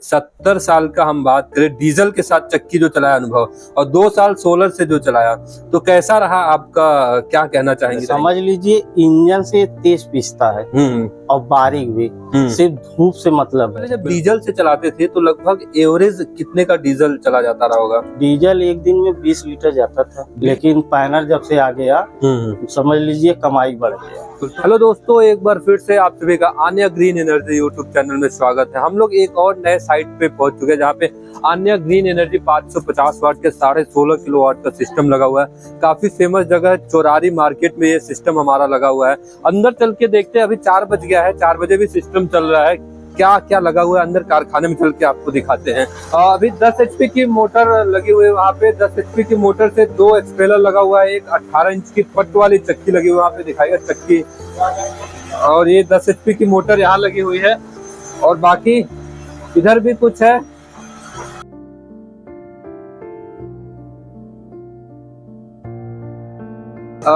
70 साल का हम बात करें डीजल के साथ चक्की जो चलाया अनुभव और 2 साल सोलर से जो चलाया, तो कैसा रहा आपका, क्या कहना चाहेंगे? समझ लीजिए इंजन से तेज पिसता है और बारीक भी, सिर्फ धूप से मतलब है। जब डीजल से चलाते थे तो लगभग एवरेज कितने का डीजल चला जाता रहा होगा? डीजल एक दिन में 20 लीटर जाता था, लेकिन पैनल जब से आ गया समझ लीजिए कमाई बढ़ गया। हेलो दोस्तों, एक बार फिर से आप सभी का Anya green energy YouTube channel में स्वागत है। हम लोग एक और नए साइट पे पहुंच चुके हैं जहाँ पे आन्या ग्रीन एनर्जी 550 वाट के 16.5 किलोवाट का सिस्टम लगा हुआ है। काफी फेमस जगह है, चौरारी मार्केट में ये सिस्टम हमारा लगा हुआ है। अंदर चल के देखते हैं, अभी 4 बज गया है, 4 बजे भी सिस्टम चल रहा है। क्या क्या लगा हुआ है अंदर कारखाने में, चल के आपको दिखाते हैं। अभी 10 HP की मोटर लगी हुई है वहाँ पे। 10 HP की मोटर से 2 एक्सपेलर लगा हुआ है, एक 18 इंच की पट वाली चक्की लगी हुई है, वहाँ पे दिखाएगा चक्की। और ये 10 HP की मोटर यहाँ लगी हुई है और बाकी इधर भी कुछ है।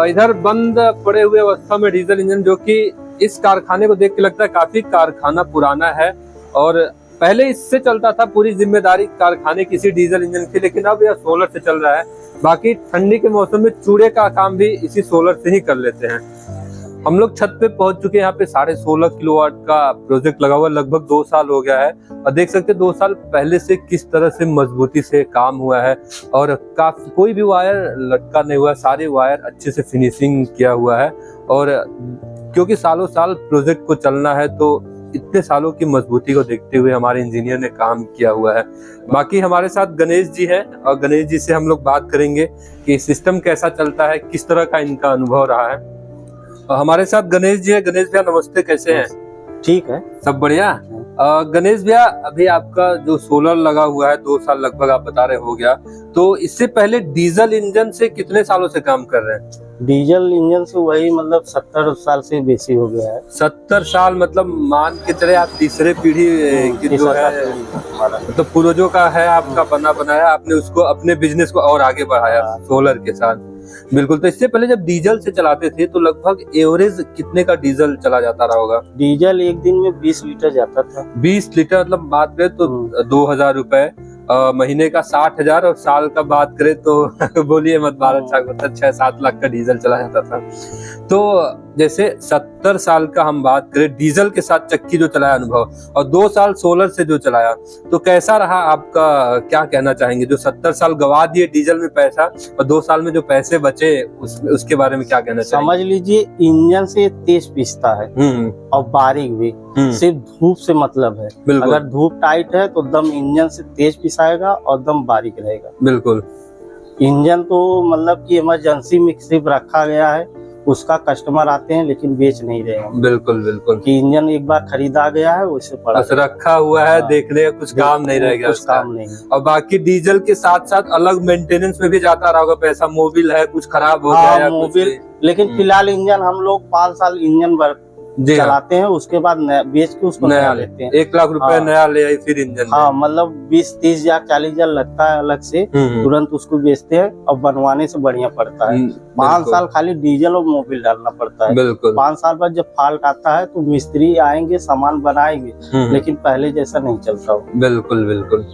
इधर बंद पड़े हुए अवस्था में डीजल इंजन, जो कि इस कारखाने को देख के लगता है काफी कारखाना पुराना है और पहले इससे चलता था, पूरी जिम्मेदारी कारखाने किसी डीजल इंजन की, लेकिन अब यह सोलर से चल रहा है। बाकी ठंडी के मौसम में चूड़े का काम भी इसी सोलर से ही कर लेते हैं। हम लोग छत पे पहुंच चुके हैं। यहाँ पे 16.5 किलोवाट का प्रोजेक्ट लगा हुआ, लगभग 2 साल हो गया है और देख सकते हैं 2 साल पहले से किस तरह से मजबूती से काम हुआ है और काफी कोई भी वायर लटका नहीं हुआ, सारे वायर अच्छे से फिनिशिंग किया हुआ है। और क्योंकि सालों साल प्रोजेक्ट को चलना है तो इतने सालों की मजबूती को देखते हुए हमारे इंजीनियर ने काम किया हुआ है। बाकी हमारे साथ गणेश जी हैं और गणेश जी से हम लोग बात करेंगे कि सिस्टम कैसा चलता है, किस तरह का इनका अनुभव रहा है। हमारे साथ गणेश जी है। गणेश भैया नमस्ते, कैसे हैं? ठीक है, सब बढ़िया। गणेश भैया, अभी आपका जो सोलर लगा हुआ है 2 साल लगभग आप बता रहे हो गया, तो इससे पहले डीजल इंजन से कितने सालों से काम कर रहे हैं? डीजल इंजन से वही मतलब 70 साल से बेसी हो गया है। 70 साल मतलब मान के चले आप तीसरे पीढ़ी की जो है, मतलब पूर्वजों का है आपका बना बनाया, आपने उसको अपने बिजनेस को और आगे बढ़ाया सोलर के साथ। बिल्कुल। तो इससे पहले जब डीजल से चलाते थे तो लगभग एवरेज कितने का डीजल चला जाता रहा होगा? डीजल एक दिन में 20 लीटर जाता था। 20 लीटर मतलब बात करें तो 2000 रुपए, महीने का 60,000 और साल का बात करें तो बोलिए मत, 6-7 लाख का डीजल चला जाता था। तो जैसे 70 साल का हम बात करें डीजल के साथ चक्की जो चलाया अनुभव और 2 साल सोलर से जो चलाया, तो कैसा रहा आपका, क्या कहना चाहेंगे? जो 70 साल गवा दिए डीजल में पैसा और 2 साल में जो पैसे बचे उसके बारे में क्या कहना चाहेंगे? समझ लीजिए इंजन से तेज पिसता है और बारीक भी, सिर्फ धूप से मतलब है। अगर धूप टाइट है तो दम इंजन से तेज पिसाएगा और दम बारीक रहेगा। बिल्कुल। इंजन तो मतलब कि इमरजेंसी में सिर्फ रखा गया है, उसका कस्टमर आते हैं लेकिन बेच नहीं रहे हैं। बिल्कुल बिल्कुल। कि इंजन एक बार खरीदा गया है वैसे पड़ा बस रखा हुआ है, देखने का कुछ काम नहीं रह गया, कुछ काम नहीं। और बाकी डीजल के साथ साथ अलग मेंटेनेंस में भी जाता रहा होगा पैसा। मोबिल है, कुछ खराब हो गया या मोबिल, लेकिन फिलहाल इंजन हम लोग 5 साल इंजन चलाते हैं, उसके बाद बेच के उसको नया लेते हैं। 1 लाख रुपए नया ले आई फिर इंजन। मतलब 20-30 हजार 40 हजार लगता है अलग से, तुरंत उसको बेचते हैं और बनवाने से बढ़िया पड़ता है। 5 साल खाली डीजल और मोबिल डालना पड़ता है। बिल्कुल। 5 साल बाद जब फॉल्ट आता है तो मिस्त्री आएंगे, सामान बनाएंगे, लेकिन पहले जैसा नहीं चलता हो। बिल्कुल बिल्कुल।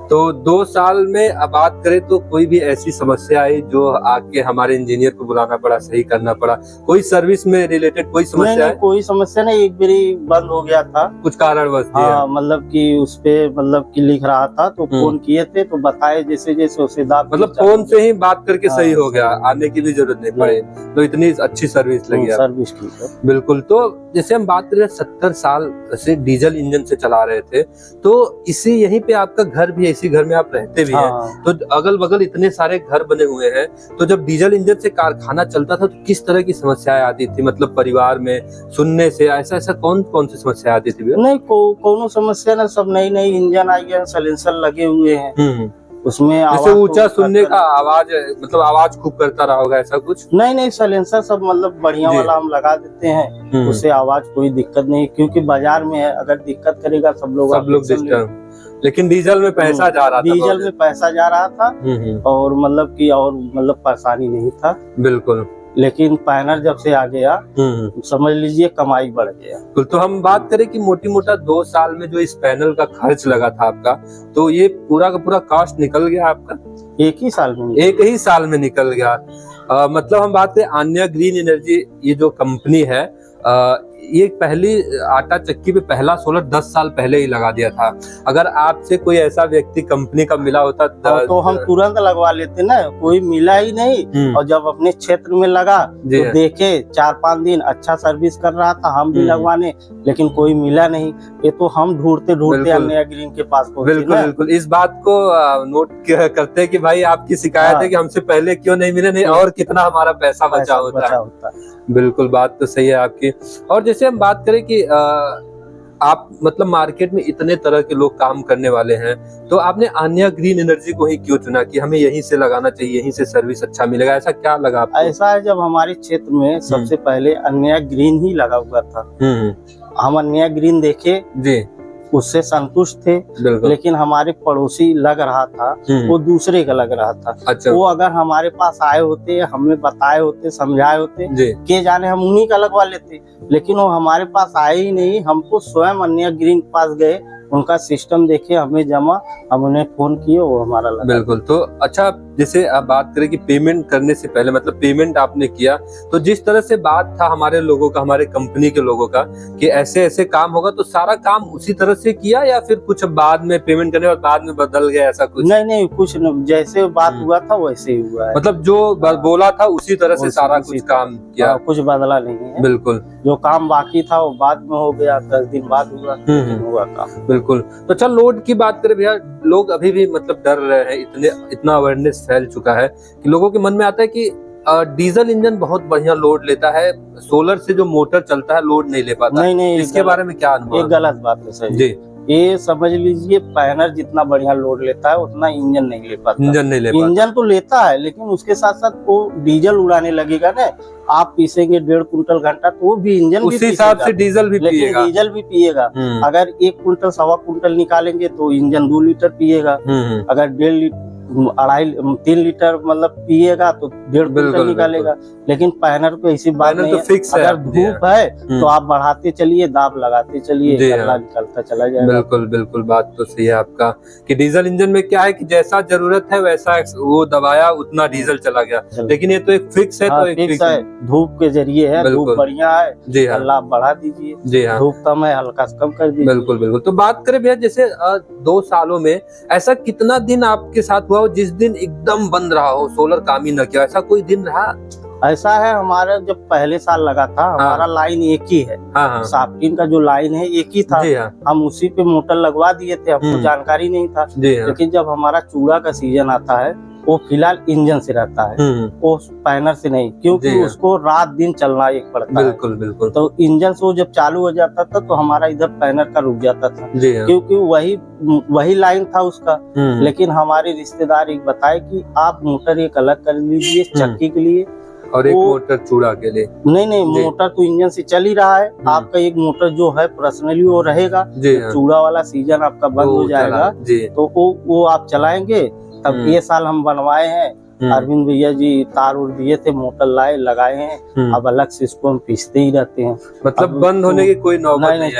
तो 2 साल में अब बात करें तो कोई भी ऐसी समस्या आई जो आके हमारे इंजीनियर को बुलाना पड़ा, सही करना पड़ा? कोई सर्विस में रिलेटेड कोई समस्या है? कोई समस्या नहीं, एक बारी बंद हो गया था कुछ कारणवश। मतलब कि उस पे मतलब कि लिख रहा था तो फोन किए थे तो बताए जैसे जैसे मतलब फोन से ही बात करके सही हो गया, आने की भी जरूरत नहीं पड़ी। तो इतनी अच्छी सर्विस लगी। सर्विस की बिल्कुल। तो जैसे हम बात करें 70 साल से डीजल इंजन से चला रहे थे, तो इसी यहीं पे आपका घर भी, इसी घर में आप रहते भी हैं, तो अगल बगल इतने सारे घर बने हुए हैं। तो जब डीजल इंजन से कारखाना चलता था तो किस तरह की समस्याएं आती थी, मतलब परिवार में सुनने से ऐसा कौन कौन सी समस्या आती थी? नहीं, कोनो समस्या ना, सब नई नई इंजन आई है, साइलेंसर लगे हुए हैं, उसमें जैसे ऊंचा सुनने का आवाज, मतलब आवाज खूब करता रहा होगा, ऐसा कुछ? नहीं, साइलेंसर सब मतलब बढ़िया वाला हम लगा देते हैं, उससे आवाज कोई दिक्कत नहीं, क्योंकि बाजार में है, अगर दिक्कत करेगा सब लोग डिस्टर्ब। लेकिन डीजल में पैसा जा रहा था, डीजल में पैसा जा रहा था और मतलब कि और मतलब परेशानी नहीं था। बिल्कुल। लेकिन पैनल जब से आ गया समझ लीजिए कमाई बढ़ गया। तो हम बात करें कि मोटी मोटा 2 साल में जो इस पैनल का खर्च लगा था आपका, तो ये पूरा का पूरा कॉस्ट निकल गया आपका? एक ही साल में निकल गया। मतलब हम बात करें आन्या ग्रीन एनर्जी, ये जो कंपनी है, ये पहली आटा चक्की पे पहला सोलर 10 साल पहले ही लगा दिया था। अगर आपसे कोई ऐसा व्यक्ति कंपनी का मिला होता तो हम तुरंत लगवा लेते ना, कोई मिला ही नहीं। और जब अपने क्षेत्र में लगा तो देखे 4-5 दिन अच्छा सर्विस कर रहा था, हम भी लगवाने, लेकिन कोई मिला नहीं। ये तो हम ढूंढते आन्या ग्रीन के पास पहुंचे। बिल्कुल इस बात को नोट करते हैं कि भाई आपकी शिकायत है कि हमसे पहले क्यों नहीं मिले, नहीं और कितना हमारा पैसा बचा होता है। बिल्कुल बात तो सही है आपकी। और जैसे हम बात करें कि आप मतलब मार्केट में इतने तरह के लोग काम करने वाले हैं, तो आपने आन्या ग्रीन एनर्जी को ही क्यों चुना कि हमें यहीं से लगाना चाहिए, यहीं से सर्विस अच्छा मिलेगा, ऐसा क्या लगा आपको? ऐसा है, जब हमारे क्षेत्र में सबसे पहले आन्या ग्रीन ही लगा हुआ था। हम आन्या ग्रीन देखे जी, उससे संतुष्ट थे, लेकिन हमारे पड़ोसी लग रहा था वो दूसरे का लग रहा था। अच्छा। वो अगर हमारे पास आए होते, हमें बताए होते, समझाए होते, के जाने हम उन्हीं का लगवा लेते, लेकिन वो हमारे पास आए ही नहीं। हमको स्वयं आन्या ग्रीन के पास गए, उनका सिस्टम देखे, हमें जमा, हम उन्हें फोन किए, वो हमारा लगा। बिल्कुल। तो अच्छा, जैसे आप बात करें कि पेमेंट करने से पहले, मतलब पेमेंट आपने किया, तो जिस तरह से बात था हमारे लोगों का, हमारे कंपनी के लोगों का कि ऐसे ऐसे काम होगा, तो सारा काम उसी तरह से किया या फिर कुछ बाद में पेमेंट करने के बाद में बदल गया, ऐसा कुछ? नहीं, कुछ नहीं, जैसे बात हुआ था वैसे ही हुआ है। मतलब जो बोला था उसी तरह से सारा कुछ काम किया, कुछ बदला नहीं है। बिल्कुल। जो काम बाकी था वो बाद में हो गया, 10 दिन बाद हुआ काम। बिल्कुल। तो चल लोड की बात करें भैया, लोग अभी भी मतलब डर रहे हैं, इतना अवेयरनेस फैल चुका है कि लोगों के मन में आता है कि डीजल इंजन बहुत बढ़िया लोड लेता है, सोलर से जो मोटर चलता है लोड नहीं ले पाता। नहीं, इसके बारे में क्या अनुभव? ये गलत बात है सर जी। ये समझ लीजिए पैनल जितना बढ़िया लोड लेता है उतना इंजन नहीं ले पाता। इंजन तो लेता है, लेकिन उसके साथ साथ वो डीजल उड़ाने लगेगा ना। आप पीसेंगे 1.5 कुंटल घंटा तो वो भी इंजन उसी हिसाब से डीजल भी पिएगा। अगर 1 कुंटल 1.25 कुंटल निकालेंगे तो इंजन 2 लीटर पिएगा। अगर 3 लीटर मतलब पिएगा तो 1.5 कुंटल निकालेगा। लेकिन पैनल पे ऐसी बात नहीं है, अगर धूप है तो आप बढ़ाते चलिए, दाब लगाते चलिए, निकलता चला जाएगा। बिल्कुल बात तो सही है आपका कि डीजल इंजन में क्या है कि जैसा जरूरत है वैसा वो दबाया, उतना डीजल चला गया। लेकिन ये तो एक फिक्स है। तो एक फिक्स है, धूप के जरिए है, धूप बढ़िया है जी, हल्ला बढ़ा दीजिए। जी हाँ, धूप कम है, हल्का कम कर दीजिए। बिल्कुल। तो बात करें भैया, जैसे 2 सालों में ऐसा कितना दिन आपके साथ हुआ जिस दिन एकदम बंद रहा हो, सोलर काम ही न किया, ऐसा कोई दिन रहा? ऐसा है, हमारा जब पहले साल लगा था, हमारा लाइन एक ही है। साफ्टिन का जो लाइन है एक ही था। हम उसी पे मोटर लगवा दिए थे, हमको जानकारी नहीं था। लेकिन जब हमारा चूड़ा का सीजन आता है, वो फिलहाल इंजन से रहता है, वो पैनल से नहीं, क्योंकि उसको रात दिन चलना एक पड़ता है। बिल्कुल। तो इंजन से वो जब चालू हो जाता था तो हमारा इधर पैनल का रुक जाता था, क्योंकि वही लाइन था उसका। लेकिन हमारे रिश्तेदार एक बताए कि आप मोटर एक अलग कर लीजिए चक्की के लिए और एक मोटर चूड़ा के लिए। नहीं, मोटर तो इंजन से चल ही रहा है। आपका एक मोटर जो है पर्सनली वो रहेगा, चूड़ा वाला सीजन आपका बंद हो जाएगा तो वो आप चलाएंगे। तब ये साल हम बनवाए हैं, अरविंद भैया जी तार उड़ दिए थे, मोटर लाए, लगाए हैं। अब अलग से इसको हम पीसते ही रहते हैं। मतलब बंद होने की कोई नौबत नहीं।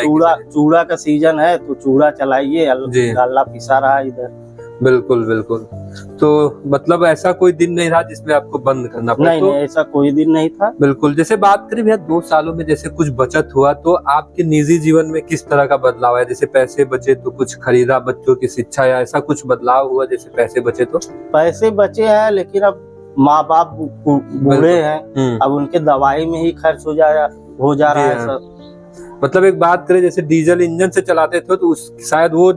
चूड़ा का सीजन है तो चूड़ा चलाइए, अल्लाह पिसा रहा है इधर। बिल्कुल। तो मतलब ऐसा कोई दिन नहीं रहा जिसमें आपको बंद करना पड़ा? नहीं, ऐसा कोई दिन नहीं था। बिल्कुल। जैसे बात करें भैया 2 सालों में जैसे कुछ बचत हुआ, तो आपके निजी जीवन में किस तरह का बदलाव है? जैसे पैसे बचे तो कुछ खरीदा, बच्चों की शिक्षा, या ऐसा कुछ बदलाव हुआ? जैसे पैसे बचे तो पैसे बचे हैं, लेकिन अब माँ बाप बूढ़े हैं, अब उनके दवाई में ही खर्च हो जा रहा है सब। मतलब एक बात करें, जैसे डीजल इंजन से चलाते थे तो शायद वो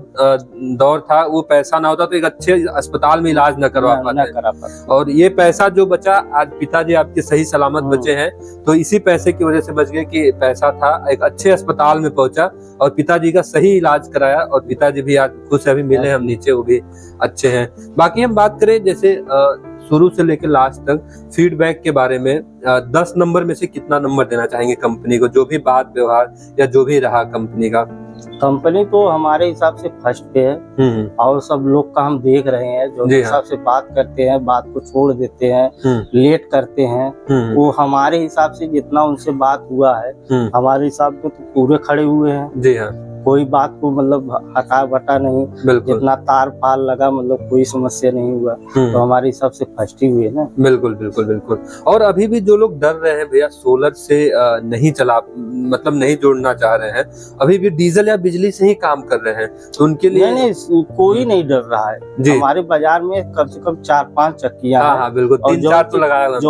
दौर था, वो पैसा ना होता तो एक अच्छे अस्पताल में इलाज न करवा पाते। और ये पैसा जो बचा, आज पिताजी आपके सही सलामत बचे हैं, तो इसी पैसे की वजह से बच गए कि पैसा था, एक अच्छे अस्पताल में पहुंचा और पिताजी का सही इलाज कराया, और पिताजी भी आज खुश अभी मिले हम नीचे, वो भी अच्छे हैं। बाकी हम बात करें जैसे शुरू से लेकर लास्ट तक फीडबैक के बारे में, 10 नंबर में से कितना नंबर देना चाहेंगे कंपनी को, जो भी बात व्यवहार या जो भी रहा कंपनी का? कंपनी तो हमारे हिसाब से फर्स्ट पे है, और सब लोग का हम देख रहे हैं जो हिसाब से बात करते हैं, बात को छोड़ देते हैं, लेट करते हैं, वो हमारे हिसाब से जितना उनसे बात हुआ है, हमारे हिसाब से तो पूरे खड़े हुए हैं। जी हाँ, कोई बात को मतलब हटा बटा नहीं, जितना तार फाल लगा मतलब कोई समस्या नहीं हुआ, तो हमारे हिसाब से फर्स्ट ही हुए ना। बिल्कुल बिल्कुल बिल्कुल। और अभी भी जो लोग डर रहे हैं भैया सोलर से नहीं चला, मतलब नहीं जोड़ना चाह रहे हैं, अभी भी डीजल या बिजली से ही काम कर रहे हैं, तो उनके लिए नहीं कोई नहीं डर रहा है। हमारे बाजार में कम से कम 4-5 चक्कियां हैं। हाँ बिल्कुल, 3-4 तो लगाया हुआ है।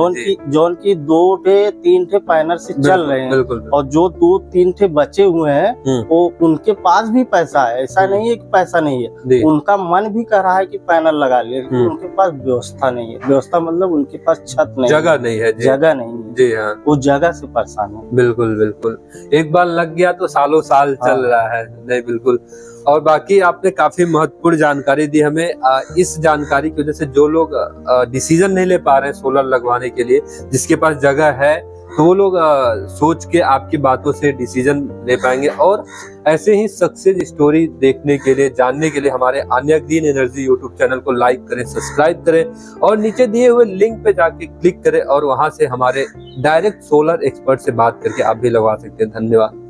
जोन की 2-3 पैनल से चल रहे हैं, और जो 2-3 बचे हुए हैं वो उनके पास भी पैसा है, ऐसा नहीं है कि पैसा नहीं है, उनका मन भी कर रहा है कि पैनल लगा ले, लेकिन उनके पास व्यवस्था नहीं है। व्यवस्था मतलब उनके पास छत नहीं, जगह नहीं है, जगह नहीं है। जी हाँ, वो जगह से परेशान है। बिल्कुल बिल्कुल, एक बार लग गया तो सालों साल चल रहा है। नहीं बिल्कुल। और बाकी आपने काफी महत्वपूर्ण जानकारी दी हमें। इस जानकारी की वजह से जो लोग डिसीजन नहीं ले पा रहे हैं सोलर लगवाने के लिए, जिसके पास जगह है, तो वो लोग सोच के आपकी बातों से डिसीजन ले पाएंगे। और ऐसे ही सक्सेस स्टोरी देखने के लिए, जानने के लिए हमारे अन्य ग्रीन एनर्जी यूट्यूब चैनल को लाइक करें, सब्सक्राइब करें, और नीचे दिए हुए लिंक पे जाके क्लिक करें, और वहां से हमारे डायरेक्ट सोलर एक्सपर्ट से बात करके आप भी लगवा सकते हैं। धन्यवाद।